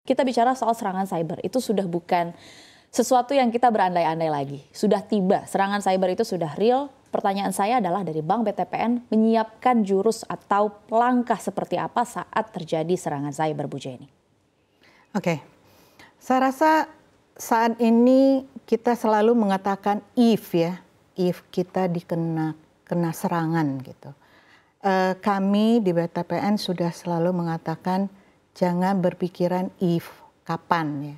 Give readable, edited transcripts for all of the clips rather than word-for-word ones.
Kita bicara soal serangan cyber, itu sudah bukan sesuatu yang kita berandai-andai lagi. Sudah tiba, serangan cyber itu sudah real. Pertanyaan saya adalah dari Bank BTPN menyiapkan jurus atau langkah seperti apa saat terjadi serangan cyber, Bu Jenny? Oke, saya rasa saat ini kita selalu mengatakan if kita kena serangan gitu. Kami di BTPN sudah selalu mengatakan jangan berpikiran if, kapan ya.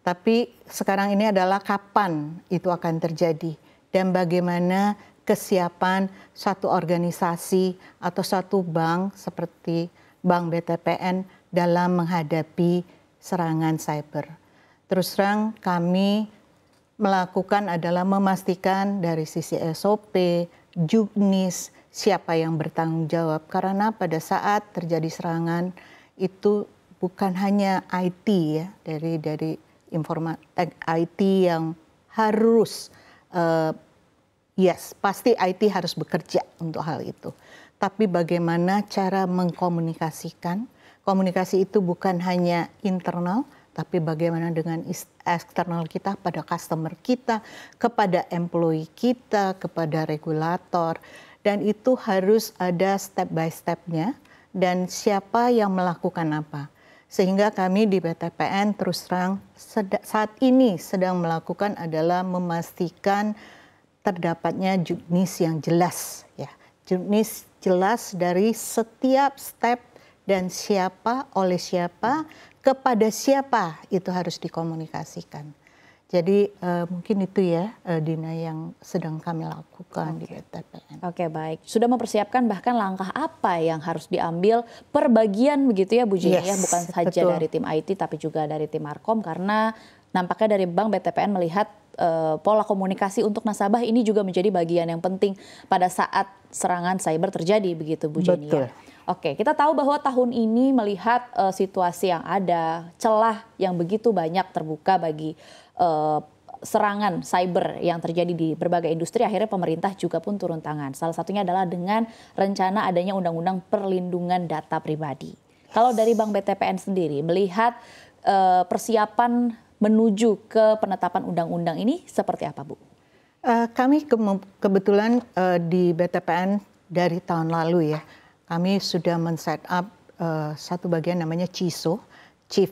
Tapi sekarang ini adalah kapan itu akan terjadi dan bagaimana kesiapan satu organisasi atau satu bank seperti Bank BTPN dalam menghadapi serangan cyber. Terus terang kami melakukan adalah memastikan dari sisi SOP, juknis, siapa yang bertanggung jawab. Karena pada saat terjadi serangan itu bukan hanya IT ya, dari IT yang harus pasti IT harus bekerja untuk hal itu. Tapi bagaimana cara mengkomunikasikan? Komunikasi itu bukan hanya internal, tapi bagaimana dengan eksternal kita, pada customer kita, kepada employee kita, kepada regulator. Dan itu harus ada step by step-nya dan siapa yang melakukan apa. Sehingga kami di BTPN terus terang saat ini sedang melakukan adalah memastikan terdapatnya juknis yang jelas. Ya. Juknis jelas dari setiap step dan siapa, oleh siapa, kepada siapa itu harus dikomunikasikan. Jadi mungkin itu ya Dina yang sedang kami lakukan di BTPN. Oke, baik. Sudah mempersiapkan bahkan langkah apa yang harus diambil per bagian begitu ya Bu Jenny ya, bukan saja betul. Dari tim IT tapi juga dari tim Markom, karena nampaknya dari Bank BTPN melihat pola komunikasi untuk nasabah ini juga menjadi bagian yang penting pada saat serangan cyber terjadi begitu Bu Jenny ya. Oke, kita tahu bahwa tahun ini melihat situasi yang ada, celah yang begitu banyak terbuka bagi serangan cyber yang terjadi di berbagai industri, akhirnya pemerintah juga pun turun tangan. Salah satunya adalah dengan rencana adanya Undang-Undang Perlindungan Data Pribadi. Kalau dari Bank BTPN sendiri melihat persiapan menuju ke penetapan undang-undang ini seperti apa, Bu? Kami kebetulan di BTPN dari tahun lalu ya, kami sudah men-set up satu bagian namanya CISO, Chief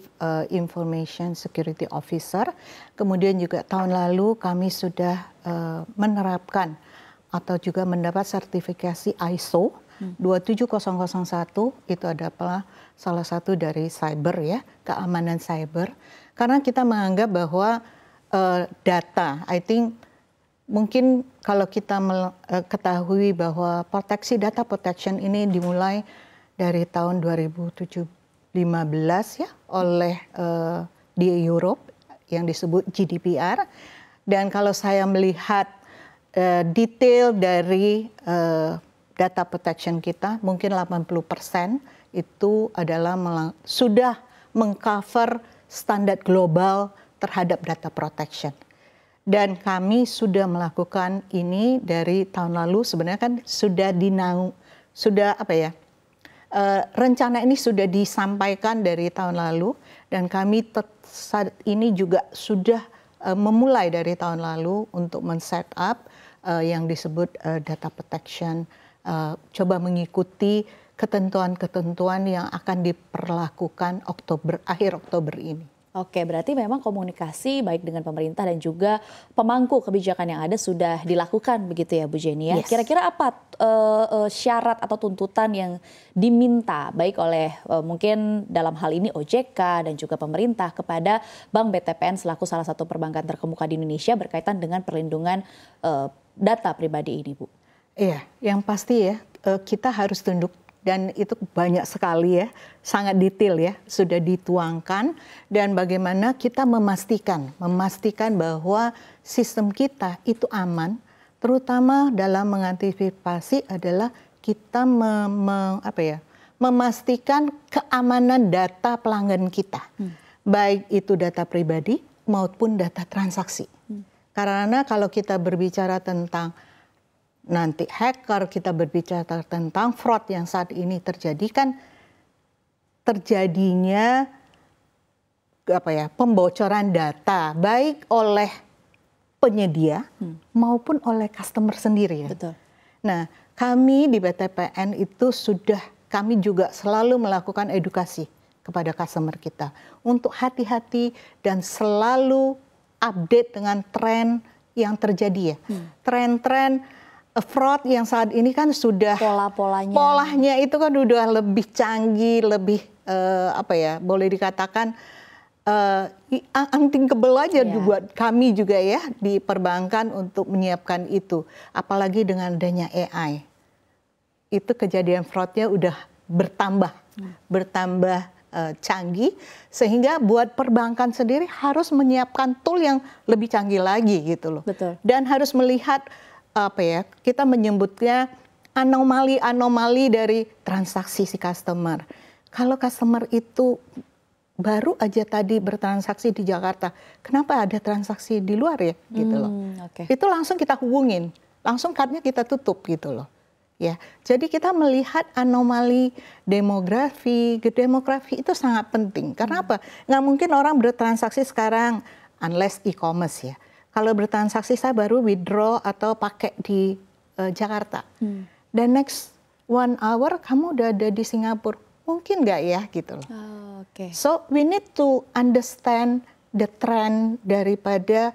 Information Security Officer. Kemudian juga tahun lalu kami sudah menerapkan atau juga mendapat sertifikasi ISO 27001, itu adalah salah satu dari cyber ya, keamanan cyber. Karena kita menganggap bahwa data, I think mungkin kalau kita ketahui bahwa data protection ini dimulai dari tahun 2015 ya oleh di Europe yang disebut GDPR. Dan kalau saya melihat detail dari data protection kita, mungkin 80% itu adalah sudah mengcover standar global terhadap data protection. Dan kami sudah melakukan ini dari tahun lalu. Sebenarnya kan rencana ini sudah disampaikan dari tahun lalu, dan kami saat ini juga sudah memulai dari tahun lalu untuk men-set up yang disebut data protection, coba mengikuti ketentuan-ketentuan yang akan diperlakukan akhir Oktober ini. Oke, berarti memang komunikasi baik dengan pemerintah dan juga pemangku kebijakan yang ada sudah dilakukan begitu ya Bu Jenny ya. Kira-kira apa syarat atau tuntutan yang diminta baik oleh mungkin dalam hal ini OJK dan juga pemerintah kepada Bank BTPN selaku salah satu perbankan terkemuka di Indonesia berkaitan dengan perlindungan data pribadi ini, Bu? Iya, yang pasti ya kita harus tunduk. Dan itu banyak sekali ya, sangat detail ya, sudah dituangkan. Dan bagaimana kita memastikan bahwa sistem kita itu aman, terutama dalam mengantisipasi adalah kita memastikan keamanan data pelanggan kita. Baik itu data pribadi maupun data transaksi. Karena kalau kita berbicara tentang nanti hacker, kita berbicara tentang fraud yang saat ini terjadi, kan terjadinya pembocoran data baik oleh penyedia maupun oleh customer sendiri ya. Betul. Nah, kami di BTPN itu kami juga selalu melakukan edukasi kepada customer kita untuk hati-hati dan selalu update dengan tren yang terjadi ya. Tren-tren fraud yang saat ini kan sudah polanya itu kan udah lebih canggih, lebih boleh dikatakan unthinkable aja buat kami juga ya di perbankan untuk menyiapkan itu. Apalagi dengan adanya AI. Itu kejadian fraudnya udah bertambah canggih, sehingga buat perbankan sendiri harus menyiapkan tool yang lebih canggih lagi gitu loh. Betul. Dan harus melihat kita menyebutnya anomali dari transaksi si customer. Kalau customer itu baru aja tadi bertransaksi di Jakarta, kenapa ada transaksi di luar ya gitu loh. Itu langsung kita hubungin, langsung cardnya kita tutup gitu loh. Ya, jadi kita melihat anomali demografi itu sangat penting. Karena apa? Nggak mungkin orang bertransaksi sekarang unless e-commerce ya. Kalau bertransaksi saya baru withdraw atau pakai di Jakarta. Dan next 1 hour kamu udah ada di Singapura. Mungkin nggak ya gitu loh. So we need to understand the trend daripada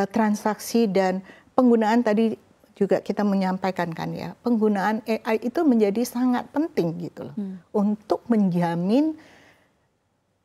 transaksi dan penggunaan tadi juga kita menyampaikan kan ya. Penggunaan AI itu menjadi sangat penting gitu loh. Untuk menjamin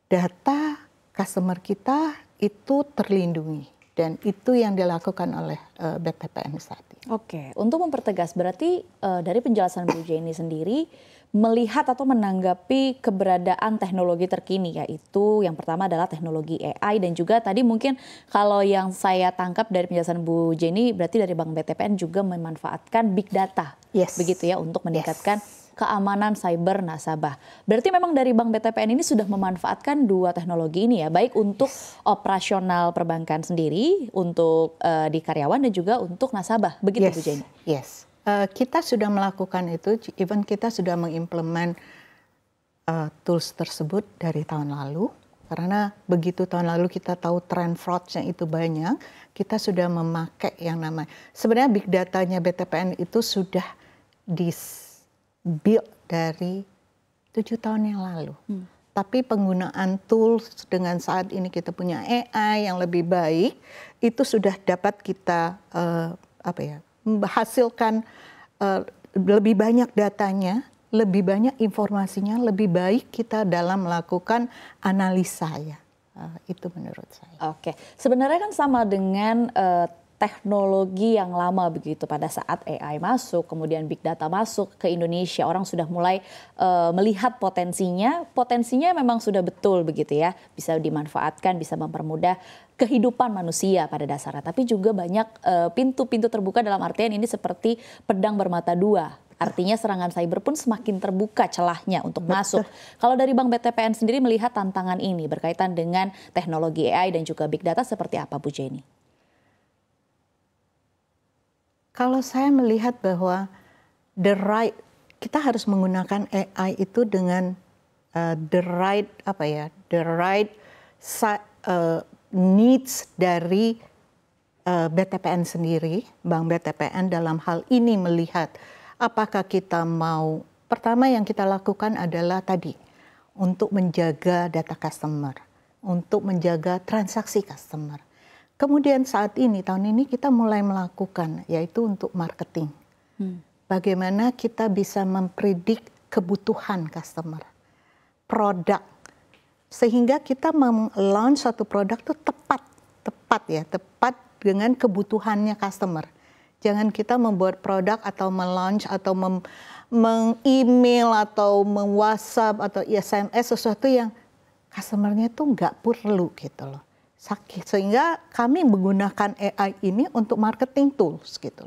data customer kita itu terlindungi. Dan itu yang dilakukan oleh BTPN saat ini. Untuk mempertegas berarti dari penjelasan Bu Jenny sendiri melihat atau menanggapi keberadaan teknologi terkini, yaitu yang pertama adalah teknologi AI dan juga tadi mungkin kalau yang saya tangkap dari penjelasan Bu Jenny berarti dari Bank BTPN juga memanfaatkan big data, begitu ya, untuk meningkatkan keamanan cyber nasabah. Berarti memang dari Bank BTPN ini sudah memanfaatkan dua teknologi ini ya, baik untuk operasional perbankan sendiri, untuk di karyawan dan juga untuk nasabah, begitu Bu Jenny? Kita sudah melakukan itu, even kita sudah mengimplement tools tersebut dari tahun lalu. Karena begitu tahun lalu kita tahu tren fraudnya itu banyak, kita sudah memakai yang namanya, sebenarnya big datanya BTPN itu sudah build dari 7 tahun yang lalu. Tapi penggunaan tools dengan saat ini kita punya AI yang lebih baik, itu sudah dapat kita menghasilkan lebih banyak datanya, lebih banyak informasinya, lebih baik kita dalam melakukan analisa ya. Itu menurut saya. Sebenarnya kan sama dengan teknologi yang lama begitu, pada saat AI masuk, kemudian big data masuk ke Indonesia, orang sudah mulai melihat potensinya memang sudah betul begitu ya, bisa dimanfaatkan, bisa mempermudah kehidupan manusia pada dasarnya, tapi juga banyak pintu-pintu terbuka dalam artian ini seperti pedang bermata dua. Artinya serangan cyber pun semakin terbuka celahnya untuk masuk. Kalau dari Bank BTPN sendiri melihat tantangan ini berkaitan dengan teknologi AI dan juga big data seperti apa Bu Jenny? Kalau saya melihat bahwa kita harus menggunakan AI itu dengan the right needs dari BTPN sendiri, Bank BTPN dalam hal ini melihat apakah kita mau, pertama yang kita lakukan adalah tadi untuk menjaga data customer, untuk menjaga transaksi customer. Kemudian saat ini, tahun ini kita mulai melakukan, yaitu untuk marketing. Bagaimana kita bisa mempredik kebutuhan customer, produk, sehingga kita melaunch suatu produk itu tepat dengan kebutuhannya customer. Jangan kita membuat produk atau melaunch atau meng-email atau meng-WhatsApp atau SMS sesuatu yang customernya tuh nggak perlu gitu loh. Sehingga kami menggunakan AI ini untuk marketing tools gitu.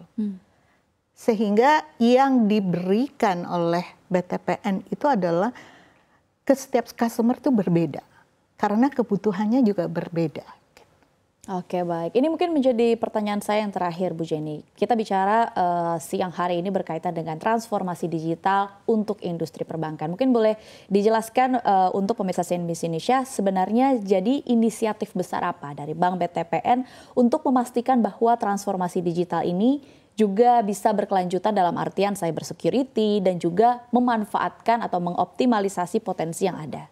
Sehingga yang diberikan oleh BTPN itu adalah ke setiap customer itu berbeda. Karena kebutuhannya juga berbeda. Oke, baik. Ini mungkin menjadi pertanyaan saya yang terakhir, Bu Jenny. Kita bicara siang hari ini berkaitan dengan transformasi digital untuk industri perbankan. Mungkin boleh dijelaskan untuk pemirsa CNBC Indonesia sebenarnya jadi inisiatif besar apa dari Bank BTPN untuk memastikan bahwa transformasi digital ini juga bisa berkelanjutan dalam artian cyber security dan juga memanfaatkan atau mengoptimalisasi potensi yang ada.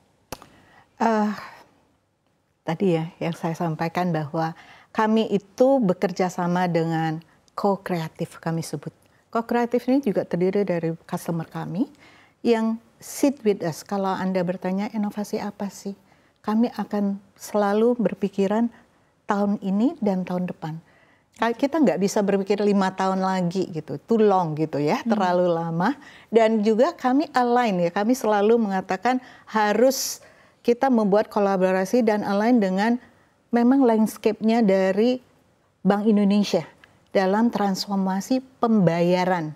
Tadi ya yang saya sampaikan bahwa kami itu bekerja sama dengan co-kreatif kami sebut. Co-kreatif ini juga terdiri dari customer kami yang sit with us. Kalau Anda bertanya inovasi apa sih? Kami akan selalu berpikiran tahun ini dan tahun depan. Kita nggak bisa berpikir 5 tahun lagi gitu, too long gitu ya, terlalu lama. Dan juga kami align ya, kami selalu mengatakan harus kita membuat kolaborasi dan align dengan memang landscape-nya dari Bank Indonesia dalam transformasi pembayaran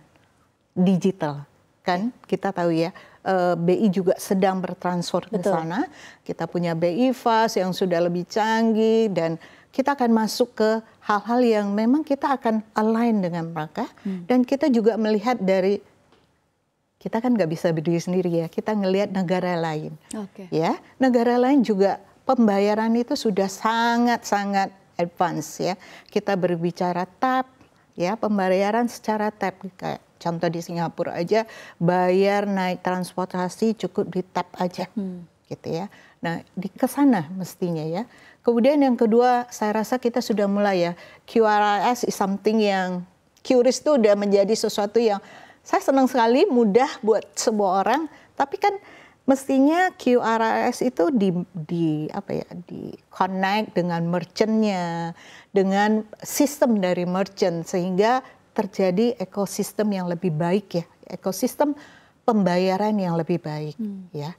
digital. Kan kita tahu ya, BI juga sedang bertransfer ke sana. Kita punya BI Fast yang sudah lebih canggih dan kita akan masuk ke hal-hal yang memang kita akan align dengan mereka. Dan kita juga melihat dari kita kan nggak bisa berdiri sendiri ya, kita ngelihat negara lain. Ya, negara lain juga pembayaran itu sudah sangat-sangat advance ya. Kita berbicara tap, ya pembayaran secara tap. Kayak contoh di Singapura aja, bayar naik transportasi cukup di tap aja, gitu ya. Nah, di kesana mestinya ya. Kemudian yang kedua, saya rasa kita sudah mulai ya, QRIS is something yang QRIS itu udah menjadi sesuatu yang saya senang sekali, mudah buat semua orang, tapi kan mestinya QRIS itu di connect dengan merchant-nya, dengan sistem dari merchant sehingga terjadi ekosistem yang lebih baik ya, ekosistem pembayaran yang lebih baik ya.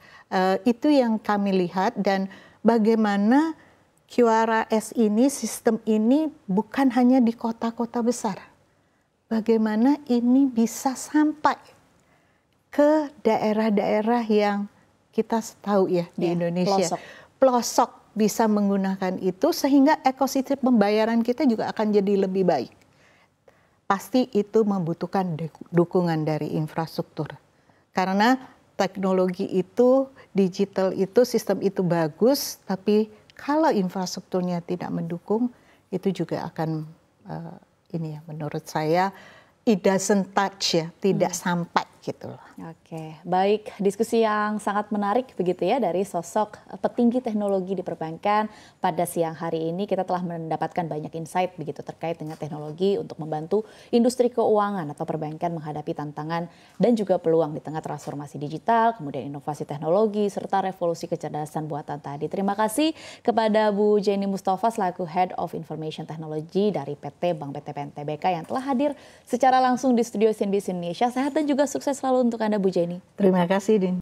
Itu yang kami lihat dan bagaimana QRIS ini, sistem ini bukan hanya di kota-kota besar. Bagaimana ini bisa sampai ke daerah-daerah yang kita tahu ya di Indonesia. Pelosok bisa menggunakan itu sehingga ekosistem pembayaran kita juga akan jadi lebih baik. Pasti itu membutuhkan dukungan dari infrastruktur. Karena teknologi itu, digital itu, sistem itu bagus, tapi kalau infrastrukturnya tidak mendukung, itu juga akan ini ya menurut saya it doesn't touch ya, tidak sampai gitu loh. Oke, baik, diskusi yang sangat menarik begitu ya dari sosok petinggi teknologi di perbankan pada siang hari ini. Kita telah mendapatkan banyak insight begitu terkait dengan teknologi untuk membantu industri keuangan atau perbankan menghadapi tantangan dan juga peluang di tengah transformasi digital, kemudian inovasi teknologi serta revolusi kecerdasan buatan tadi. Terima kasih kepada Bu Jenny Mustafa selaku Head of Information Technology dari PT Bank BTPN Tbk yang telah hadir secara langsung di studio CNBC Indonesia. Sehat dan juga sukses selalu untuk Anda Bu Jenny. Terima kasih, Din.